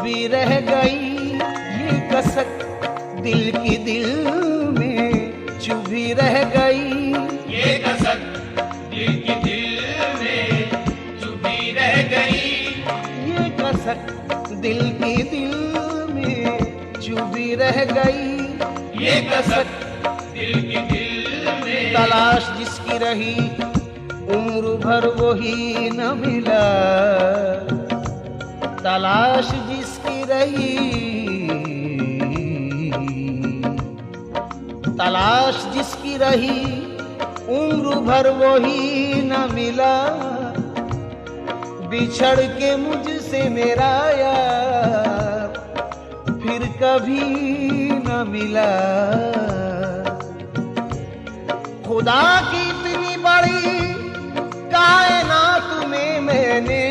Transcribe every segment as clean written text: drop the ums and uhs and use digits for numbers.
चुभी रह गई ये कसक, दिल की दिल में चुभी रह गई ये कसक दिल की दिल में चुभी रह गई। ये कसक दिल की दिल में चुभी रह गई ये कसक दिल की दिल में। तलाश जिसकी रही उम्र भर वही न मिला, तलाश जिसकी रही, तलाश जिसकी रही उम्र भर वही न मिला। बिछड़ के मुझसे मेरा यार फिर कभी न मिला। खुदा की इतनी बड़ी कायनात में मैंने,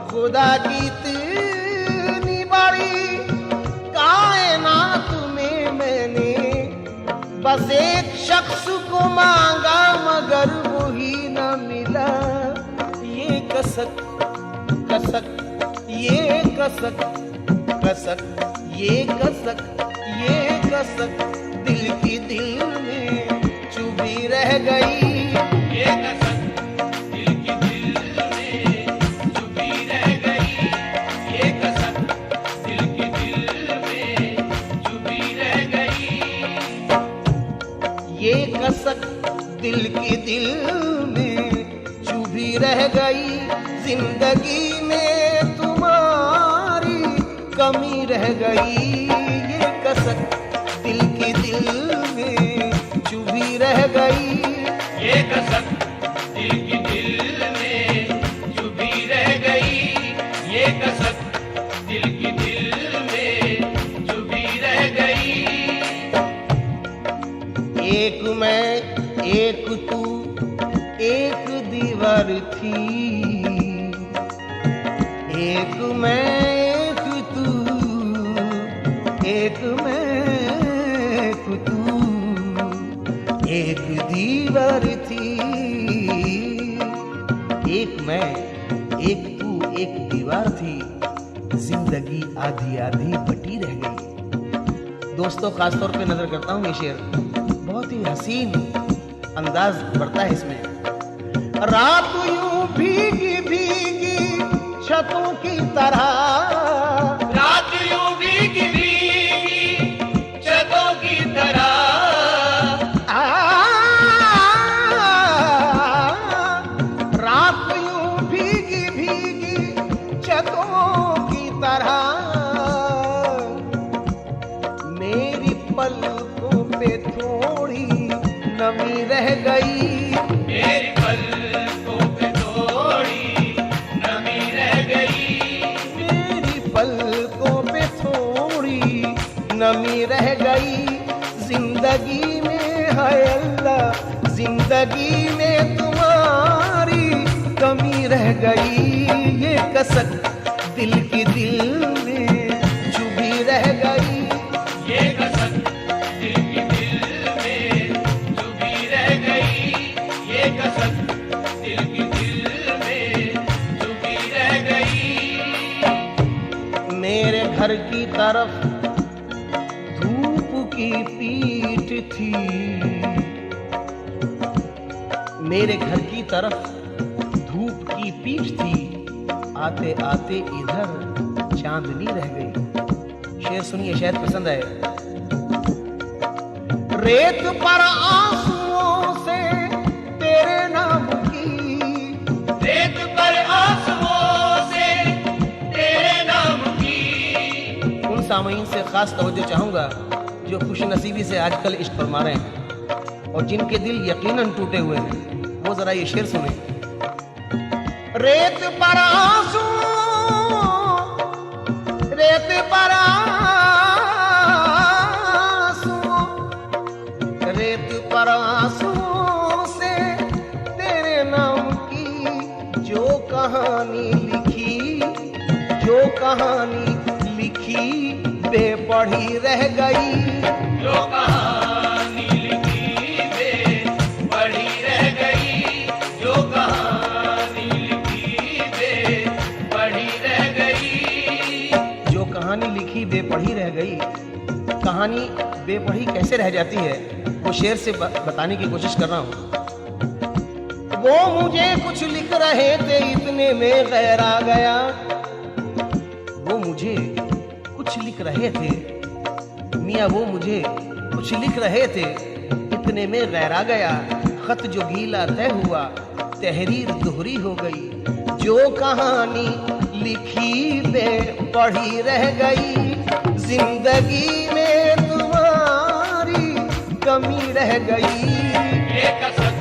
खुदा की इतनी बड़ी कायनात में मैंने बस एक शख्स को मांगा मगर वही न मिला। ये कसक कसक ये कसक कसक ये कसक ये कसक दिल की दिल में चुभी रह गई। ये कसक दिल की दिल में चुभी रह गई। ये कसक दिल की दिल में चुभी रह गई। ये कसक दिल की दिल में चुभी रह गई। जिंदगी में तुम्हारी कमी रह गई। ये कसक दिल की दिल में चुभी रह गई। ये कसक दिल की दिल में चुभी रह गई। ये कसक दिल की दिल में चुभी रह गई। एक मैं एक तू एक दीवार थी, एक मैं एक तू एक मैं एक तू एक दीवार थी। एक मैं एक तू एक दीवार थी, जिंदगी आधी आधी बटी रह गई। दोस्तों, खासतौर पे नजर करता हूँ ये शेर बहुत ही हसीन अंदाज बढ़ता है इसमें। रात यूं भीगी भीगी छतों की तरह, रात यूं भीगी भीगी छतों की तरह। रात यूं भीगी भीगी छतों की तरह मेरी पलकों पे थोड़ी नमी रह गई। मेरी पलकों पे थोड़ी नमी रह गई। मेरी पलकों पे थोड़ी नमी रह गई। जिंदगी में है अल्लाह, जिंदगी में तुम्हारी कमी रह गई। ये कसक दिल की दिल में चुभी रह गई। ये कसक दिल की दिल में चुभी रह गई। ये कसक दिल की दिल में चुभी रह गई। मेरे घर की तरफ धूप की पीठ थी, मेरे घर की तरफ धूप की पीठ थी। आते आते इधर चांदनी रह गई। शेर सुनिए, शायद पसंद आए। रेत पर आंसुओं से तेरे नाम की, रेत पर आंसुओं से तेरे नाम की। उन सामईन से खास तवज्जो चाहूंगा जो खुश नसीबी से आजकल इश्क फरमा रहे हैं और जिनके दिल यकीनन टूटे हुए हैं, वो जरा ये शेर सुने। रेत पर आंसू, रेत पर आंसू, रेत पर आंसू से तेरे नाम की जो कहानी लिखी, जो कहानी लिखी बेपढ़ी रह गई। जो कहानी लिखी बेपढ़ी रह गई। जो कहानी लिखी बेपढ़ी रह गई। लिखी बेपढ़ी रह गई। कहानी बेपढ़ी कैसे रह जाती है वो शेर से बताने की कोशिश कर रहा हूँ। वो मुझे कुछ लिख रहे थे, इतने में गैर आ गया। वो मुझे कुछ लिख रहे थे, मियाँ वो मुझे कुछ लिख रहे थे, इतने में गैर आ गया। खत जो गीला तय हुआ, तहरीर दोहरी हो गई। जो कहानी लिखी बेपढ़ी रह गई, जिंदगी में तुम्हारी कमी रह गई। ये कसक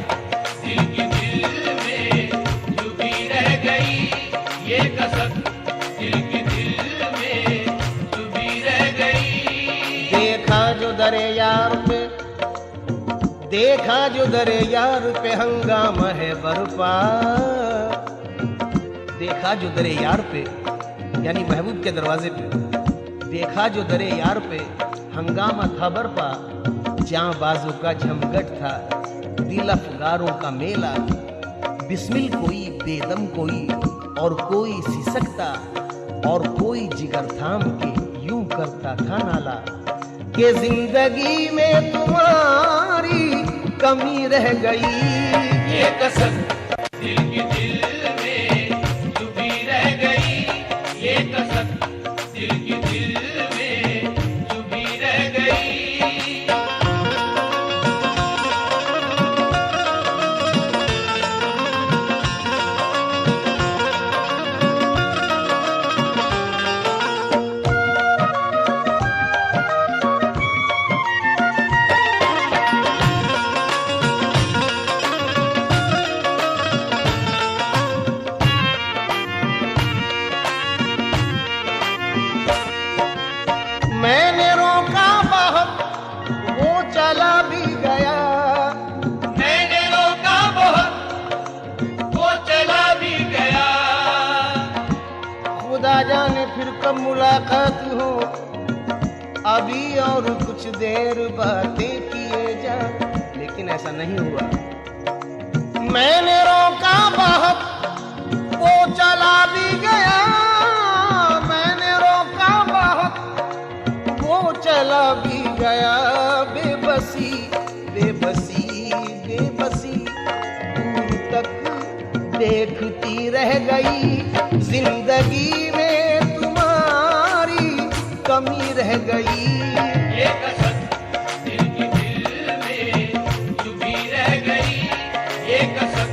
दिल की दिल में चुभी रह गई, ये कसक दिल की दिल में चुभी रह गई। देखा जो दरे यार पे, देखा जो दरे यार पे हंगामा है बरपा। देखा जो दरे यार पे यानी महबूब के दरवाजे पे, देखा जो दरे यार पे हंगामा था बरपा। जहाँ बाजों का झमघट था, दिल अफगारों का मेला। बिस्मिल कोई बेदम कोई और कोई सिसकता, और कोई जिगर थाम के यूं करता था नाला कि जिंदगी में तुम्हारी कमी रह गई। ये कसक दिल की दिल में चुभी रह गई, ये कसक दिल की दिल में चुभी रह गई। मैंने रोका बहुत, वो चला भी गया। मैंने रोका बहुत, वो चला भी गया। खुदा जाने फिर कब मुलाकात हो, अभी और कुछ देर बातें किए जा। लेकिन ऐसा नहीं हुआ। मैंने रोका बहुत, वो चला भी गया। मैंने रोका बहुत, वो चला भी गया। बेबसी बेबसी बेबसी दूर तक देखती रह गई। जिंदगी में तुम्हारी कमी रह गई। ये कसक दिल की दिल में चुभी रह गई, ये कसक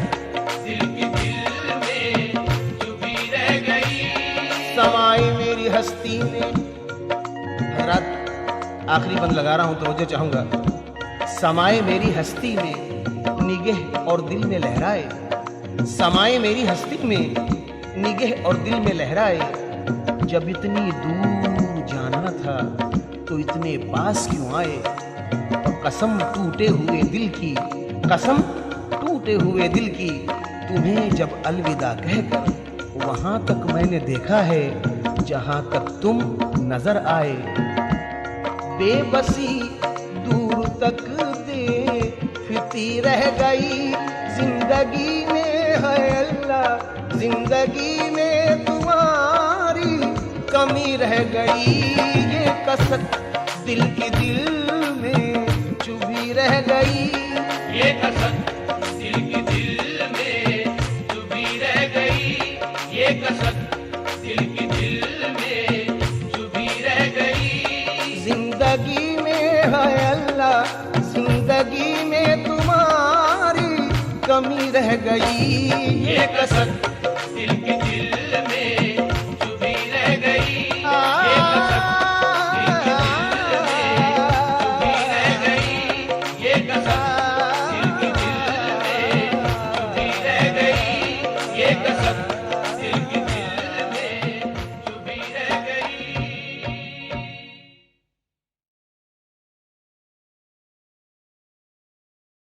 दिल की दिल में चुभी रह गई। समाई मेरी हस्ती में, रात आखिरी बंद लगा रहा हूं तो मुझे चाहूंगा। समाए मेरी हस्ती में निगह और दिल में लहराए। समाए मेरी हस्ती में निगह और दिल में लहराए। जब इतनी दूर जाना था तो इतने पास क्यों आए। और कसम टूटे हुए दिल की, कसम टूटे हुए दिल की, तुम्हें जब अलविदा कहकर वहां तक मैंने देखा है जहां तक तुम नजर आए। बेबसी दूर तक देखती रह गई। जिंदगी में है अल्लाह, जिंदगी में तुम्हारी कमी रह गई। ये कसक दिल के दिल में चुभी रह गई। ये कसक दिल की दिल में चुभी रह गई, ये कसक दिल की दिल में चुभी रह गई। जिंदगी में है अल्लाह, जिंदगी में तुम्हारी कमी रह गई। ये कसक दिल की दिल में चुभी रह गई, ये कसक दिल की दिल में चुभी रह गई, ये कसक दिल की दिल में चुभी रह गई, ये कसक